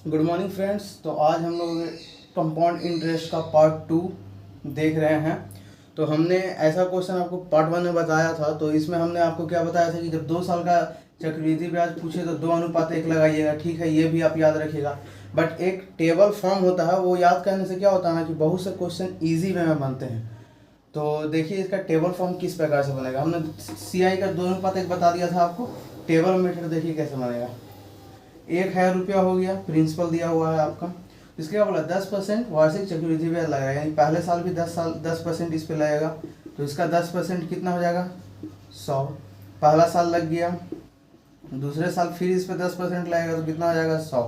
Good morning friends. तो आज हम लोग कंपाउंड इंटरेस्ट का पार्ट 2 देख रहे हैं। तो हमने ऐसा क्वेश्चन आपको पार्ट 1 में बताया था। तो इसमें हमने आपको क्या बताया था कि जब 2 साल का चक्रवृद्धि ब्याज पूछे तो 2:1 लगाइएगा। ठीक है, ये भी आप याद रखिएगा। बट एक टेबल फॉर्म होता है, वो याद करने से क्या होता है ना कि बहुत से क्वेश्चन ईजी वे में बनते हैं। तो देखिए इसका टेबल फॉर्म किस प्रकार से बनेगा। हमने CI का 2:1 बता दिया था आपको। टेबल मेथड देखिए कैसे बनेगा। 1,000 रुपया हो गया, प्रिंसिपल दिया हुआ है आपका। इसके क्या बोला 10% वार्षिक चक्रवृद्धि ब्याज लगाएगा, यानी पहले साल भी 10% इस पे लगेगा। तो इसका 10% कितना हो जाएगा 100। पहला साल लग गया, दूसरे साल फिर इस पे 10% लगेगा तो कितना हो जाएगा 100।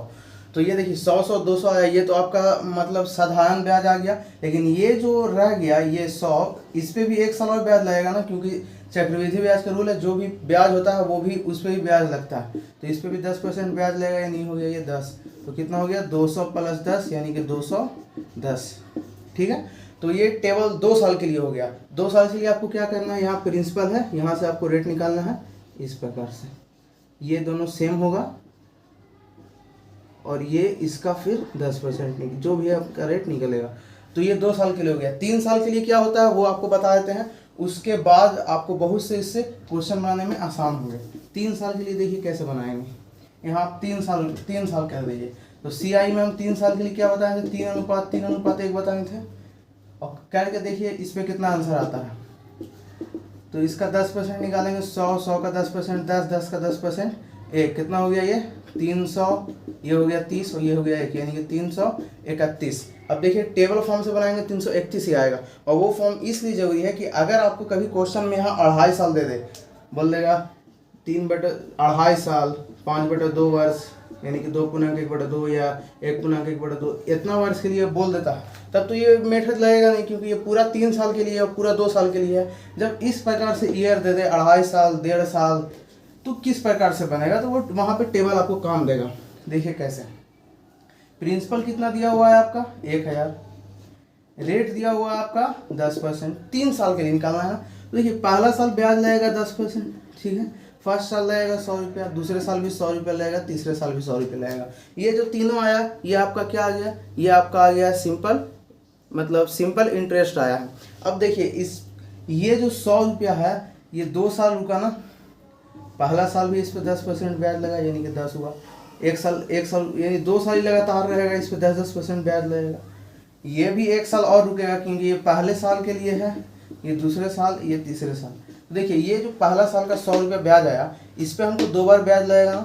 तो ये देखिए 100 200 आया, ये तो आपका मतलब साधारण ब्याज आ गया। लेकिन ये जो रह गया ये 100, इस पे भी 1 साल और ब्याज लगेगा ना, क्योंकि चक्रवृद्धि ब्याज का रूल है, जो भी ब्याज होता है वो भी उस पर भी ब्याज लगता है। तो इस पे भी 10% ब्याज लगेगा, या नहीं हो गया ये 10। तो कितना हो गया 200 + 10 यानी कि 210। ठीक है, तो ये टेबल 2 साल के लिए हो गया। 2 साल के लिए आपको क्या करना है, यहाँ प्रिंसिपल है, यहाँ से आपको रेट निकालना है इस प्रकार से। ये दोनों सेम होगा और ये इसका फिर 10% जो भी आपका रेट निकलेगा। तो ये 2 साल के लिए हो गया। 3 साल के लिए क्या होता है वो आपको बता देते हैं, उसके बाद आपको बहुत से इससे क्वेश्चन बनाने में आसान होंगे। 3 साल के लिए देखिए कैसे बनाएंगे। यहाँ आप 3 साल कर दीजिए। तो CI में हम 3 साल के लिए क्या बताए थे, 3:1 बताए थे। और करके देखिए इस पर कितना आंसर आता है। तो इसका 10% निकालेंगे, 100 का 10%, 10 का 10%, एक कितना हो गया ये 300, ये हो गया 30 और ये हो गया 1, यानी कि 331। अब देखिए टेबल फॉर्म से बनाएंगे 331 ही आएगा। और वो फॉर्म इसलिए जरूरी है कि अगर आपको कभी क्वेश्चन में यहाँ 2.5 साल दे दे, बोल देगा 3/2.5 साल, 5/2 वर्ष, यानी कि 2.1/2 या 1.1/2, इतना वर्ष के लिए बोल देता है, तब तो ये मेथड लगेगा नहीं, क्योंकि ये पूरा 3 साल के लिए और पूरा 2 साल के लिए है। जब इस प्रकार से ईयर दे दे 2.5 साल, 1.5 साल, तो किस प्रकार से बनेगा, तो वो वहाँ पे टेबल आपको काम देगा। देखिए कैसे। प्रिंसिपल कितना दिया हुआ है आपका 1,000, रेट दिया हुआ है आपका 10%, 3 साल के लिए निकालना है ना। तो देखिए पहला साल ब्याज लगेगा 10%, ठीक है। फर्स्ट साल लगेगा 100 रुपया, दूसरे साल भी 100 रुपया लगेगा, तीसरे साल भी 100 रुपया लगेगा। ये जो तीनों आया ये आपका क्या आ गया, ये आपका आ गया सिंपल, मतलब सिंपल इंटरेस्ट आया है। अब देखिए इस ये जो 100 रुपया है ये 2 साल रुका ना, पहला साल भी इस पर 10% ब्याज लगा, यानी कि 10 हुआ। एक साल यानी 2 साल ही लगातार रहेगा, इस पर 10% ब्याज लगेगा। ये भी 1 साल और रुकेगा, क्योंकि ये पहले साल के लिए है, ये दूसरे साल, ये तीसरे साल। तो देखिए ये जो पहला साल का 100 रुपया ब्याज आया, इस पर हमको 2 बार ब्याज लगेगा ना।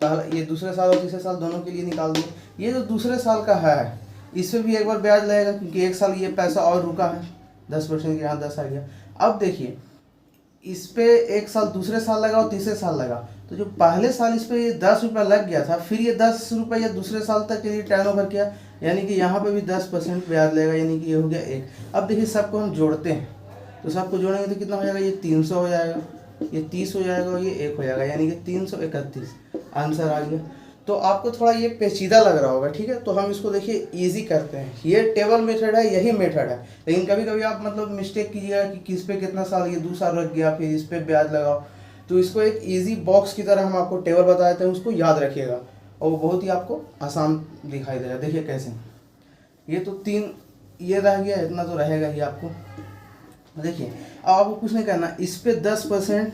पहला ये दूसरे साल और तीसरे साल दोनों के लिए निकाल दिए। ये जो दूसरे साल का है इस पर भी 1 बार ब्याज लगेगा, क्योंकि 1 साल ये पैसा और रुका है, 10% के यहाँ 10 आ गया। अब देखिए इस पे 1 साल दूसरे साल लगा और तीसरे साल लगा, तो जो पहले साल इस पे ये 10 रुपया लग गया था, फिर ये 10 रुपया दूसरे साल तक के लिए टर्न ओवर किया, यानी कि यहाँ पे भी 10% ब्याज लगेगा, यानी कि ये हो गया 1। अब देखिए सबको हम जोड़ते हैं, तो सबको जोड़ेंगे तो कितना हो जाएगा, ये 300 हो जाएगा, ये 30 हो जाएगा और ये 1 हो जाएगा, यानी कि 331 आंसर आ गया। तो आपको थोड़ा ये पेचीदा लग रहा होगा, ठीक है। तो हम इसको देखिए इजी करते हैं। ये टेबल मेथड है, यही मेथड है। लेकिन कभी कभी आप मतलब मिस्टेक कीजिएगा कि किस पे कितना साल, ये 2 साल लग गया, फिर इस पे ब्याज लगाओ। तो इसको एक इजी बॉक्स की तरह हम आपको टेबल बता देते हैं, उसको याद रखिएगा और वो बहुत ही आपको आसान दिखाई देगा। देखिए कैसे, ये तो 3 ये रह गया, इतना तो रहेगा ही आपको। देखिए अब आपको कुछ नहीं करना, इस पे 10%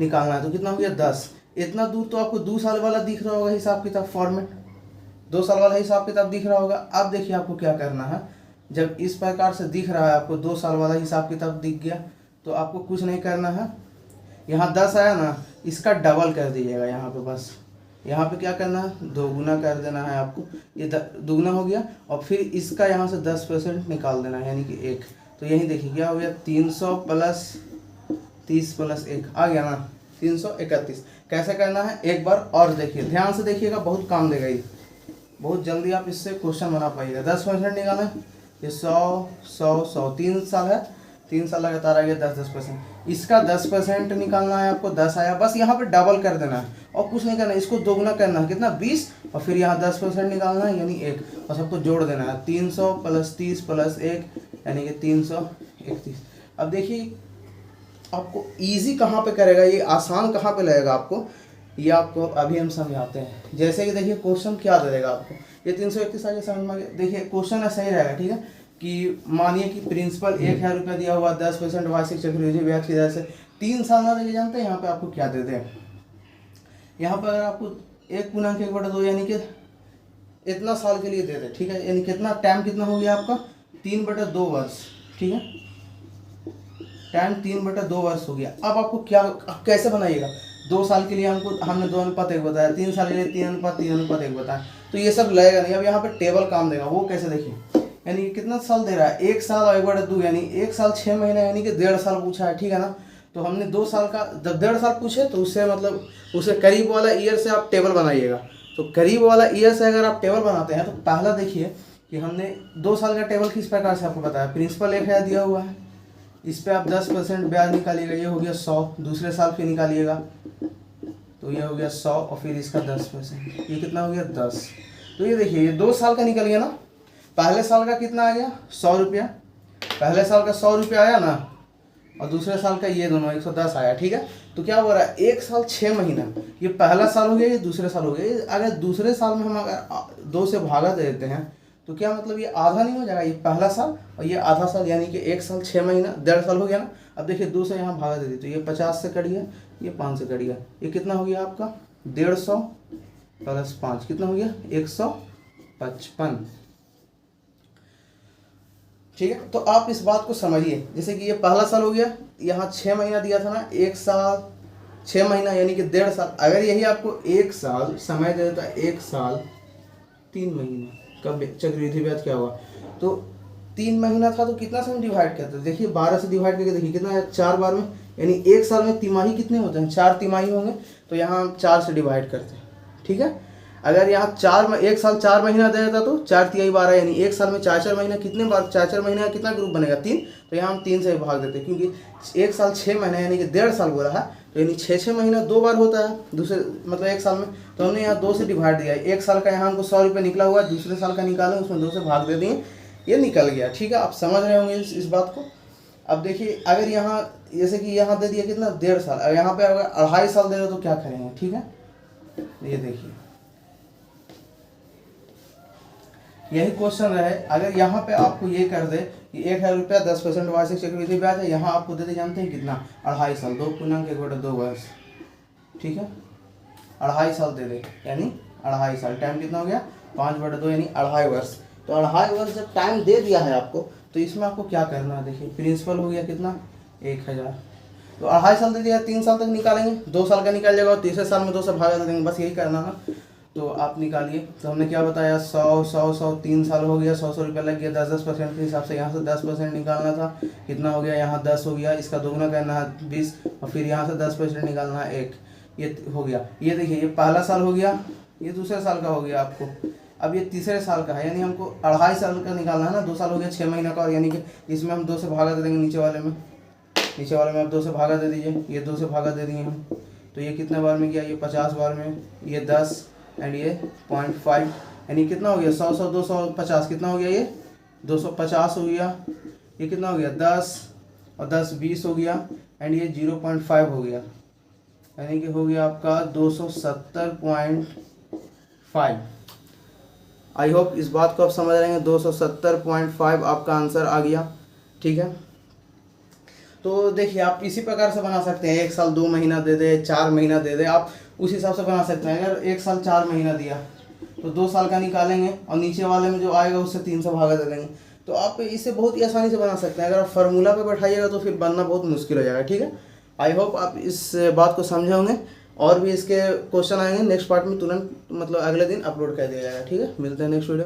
निकालना है, तो कितना हो गया 10। इतना दूर तो आपको 2 साल वाला दिख रहा होगा हिसाब किताब फॉर्मेट, 2 साल वाला हिसाब किताब दिख रहा होगा। अब देखिए आपको क्या करना है, जब इस प्रकार से दिख रहा है आपको 2 साल वाला हिसाब किताब दिख गया, तो आपको कुछ नहीं करना है। यहाँ 10 आया ना, इसका डबल कर दीजिएगा यहाँ पे, बस यहाँ पे क्या करना है, 2 गुना कर देना है आपको। ये 2 गुना हो गया और फिर इसका यहाँ से 10% निकाल देना है, यानी कि 1। तो यही देखिए क्या हो गया, 300 + 30 + 1 आ गया ना, 331। कैसे करना है एक बार और देखिए, ध्यान से देखिएगा, बहुत काम देगा ये, बहुत जल्दी आप इससे क्वेश्चन बना पाइएगा। 10% निकालें, ये 100 100 100, 3 साल है, 3 साल लगातार आ गया 10%। इसका 10% निकालना है आपको, 10 आया, बस यहाँ पे डबल कर देना है और कुछ नहीं करना है, इसको दोगुना करना है, कितना 20, और फिर यहाँ 10% निकालना है, यानी 1, और सबको जोड़ देना है। 300 + 30 + 1 यानी कि 331। अब देखिए आपको इजी कहाँ पे करेगा, ये आसान कहाँ पे लगेगा आपको, ये आपको अभी हम समझाते हैं। जैसे कि देखिए क्वेश्चन क्या दे देगा आपको, ये 331 आगे समझ में आ गया। देखिए क्वेश्चन है सही रहेगा, ठीक है। कि मानिए कि प्रिंसिपल 1000 रुपया दिया हुआ, 10% वार्षिक चक्रवृद्धि ब्याज की दर से 3 साल में देके जानते हैं यहाँ पे आपको क्या देते हैं। यहाँ पर अगर आपको 1/1/2 यानी कि इतना साल के लिए दे दे, ठीक है। यानी कितना टाइम कितना हो गया आपका 3/2 वर्ष, ठीक है। टाइम 3/2 वर्ष हो गया। अब आपको क्या, अब कैसे बनाइएगा। 2 साल के लिए हमने 2:1 बताया, 3 साल के लिए 3:3:1 बताया, तो ये सब लगेगा नहीं। अब यहाँ पे टेबल काम देगा, वो कैसे देखिए। यानी कि कितना साल दे रहा है, 1 साल और 1/2 यानी 1 साल 6 महीने यानी कि 1.5 साल पूछा है, ठीक है ना। तो हमने 2 साल का, जब 1.5 साल पूछे तो उससे मतलब उसे करीब वाला ईयर से आप टेबल बनाइएगा। तो करीब वाला ईयर से अगर आप टेबल बनाते हैं तो पहला देखिए कि हमने 2 साल का टेबल किस प्रकार से आपको बताया। प्रिंसिपल 1000 दिया हुआ है, इस पर आप 10% ब्याज निकालिएगा, ये हो गया 100। दूसरे साल पे निकालिएगा तो ये हो गया 100 और फिर इसका 10%, ये कितना हो गया 10। तो ये देखिए ये 2 साल का निकल गया ना। पहले साल का कितना आ गया 100 रुपया, पहले साल का 100 रुपया आया ना, और दूसरे साल का ये दोनों 110 आया, ठीक है। तो क्या हो रहा है 1 साल 6 महीना, ये पहला साल हो गया, ये दूसरे साल हो गया। अगर दूसरे साल में हम अगर 2 से भागा दे देते हैं तो क्या मतलब ये आधा नहीं हो जाएगा, ये पहला साल और ये आधा साल, यानी कि 1 साल 6 महीना 1.5 साल हो गया ना। अब देखिए 2 से यहाँ भागा दे दी तो ये 50 से कट गया, ये 5 से कट गया, ये कितना हो गया आपका 150 + 5 कितना हो गया 155, ठीक है। तो आप इस बात को समझिए, जैसे कि ये पहला साल हो गया, यहाँ 6 महीना दिया था ना, 1 साल 6 महीना यानी कि 1.5 साल। अगर यही आपको 1 साल समय दे देता, 1 साल 3 महीना कब चक्रवृद्धि ब्याज क्या हुआ, तो 3 महीना था तो कितना से हम डिवाइड करते हैं। देखिए 12 से डिवाइड करके देखिए कितना है 4 बार में, यानी 1 साल में तिमाही कितने होते हैं 4 तिमाही होंगे, तो यहाँ हम 4 से डिवाइड करते हैं, ठीक है। अगर यहाँ 1 साल 4 महीना दे देता तो 4 तिहाई 12, यानी 1 साल में 4 महीना, कितने बार 4 महीने का कितना ग्रुप बनेगा 3, तो यहाँ हम 3 से भाग देते हैं, क्योंकि 1 साल 6 महीना यानी कि 1.5 साल बोला है, तो यानी 6 महीना 2 बार होता है दूसरे मतलब 1 साल में। तो हमने यहाँ 2 से डिवाइड दिया है। 1 साल का यहाँ हमको 100 रुपये निकला हुआ है, दूसरे साल का निकालें उसमें 2 से भाग दे दिए, ये निकल गया, ठीक है। आप समझ रहे होंगे इस बात को। अब देखिए अगर यहाँ जैसे कि यहाँ दे दिया कितना 1.5 साल, अगर यहाँ पे अगर 2.5 साल दे दो तो क्या करेंगे, ठीक है। ये देखिए यही क्वेश्चन रहे, अगर यहाँ पे आपको ये कर दे कि 1000 रुपया 10% वार्षिक चक्रवृद्धि ब्याज है, यहाँ आपको दे दे जानते हैं कितना 2.5 साल, 2.1/2 वर्ष, ठीक है। 2.5 साल दे दे यानी 2.5 साल, टाइम कितना हो गया 5/2 यानी 2.5 वर्ष। तो 2.5 वर्ष जब टाइम दे दिया है आपको, तो इसमें आपको क्या करना है। देखिए प्रिंसिपल हो गया कितना 1000, तो 2.5 साल दे दिया, 3 साल तक निकालेंगे, 2 साल का निकाल जाएगा और तीसरे साल में 2 से भागा दे देंगे, बस यही करना है। तो आप निकालिए। तो हमने क्या बताया 100 3 साल हो गया, 100 रुपया लग गया, 10% के हिसाब से यहाँ से 10% निकालना था, कितना हो गया यहाँ 10 हो गया, इसका दोगुना करना है 20 और फिर यहाँ से 10% निकालना है 1, ये हो गया। ये देखिए ये पहला साल हो गया, ये दूसरे साल का हो गया आपको, अब ये तीसरे साल का है, यानी हमको 2.5 साल का निकालना है ना। 2 साल हो गया 6 महीना का, और यानी कि इसमें हम 2 से भागा दे देंगे, नीचे वाले में आप 2 से भागा दे दीजिए, ये 2 से भागा दे दिए हम, तो ये कितने बार में गया, ये 50 बार में, ये 10 एंड ये 0.5, यानी कितना हो गया 100 250 कितना हो गया, ये 250 हो गया, ये कितना हो गया 10 और 10 20 हो गया, एंड ये 0.5 हो गया, यानी कि हो गया आपका 270.5। आई होप इस बात को आप समझ रहे हैं, 270.5 आपका आंसर आ गया, ठीक है। तो देखिए आप इसी प्रकार से बना सकते हैं, 1 साल 2 महीना दे दे, 4 महीना दे दे, आप उस हिसाब से बना सकते हैं। अगर 1 साल 4 महीना दिया तो 2 साल का निकालेंगे और नीचे वाले में जो आएगा उससे 3 से भागा दे देंगे। तो आप इसे बहुत ही आसानी से बना सकते हैं। अगर आप फार्मूला पे बैठाइएगा तो फिर बनना बहुत मुश्किल हो जाएगा, ठीक है। आई होप आप इस बात को समझे होंगे, और भी इसके क्वेश्चन आएंगे नेक्स्ट पार्ट में, तुरंत मतलब अगले दिन अपलोड कर दिया जाएगा, ठीक है। मिलते हैं नेक्स्ट वीडियो।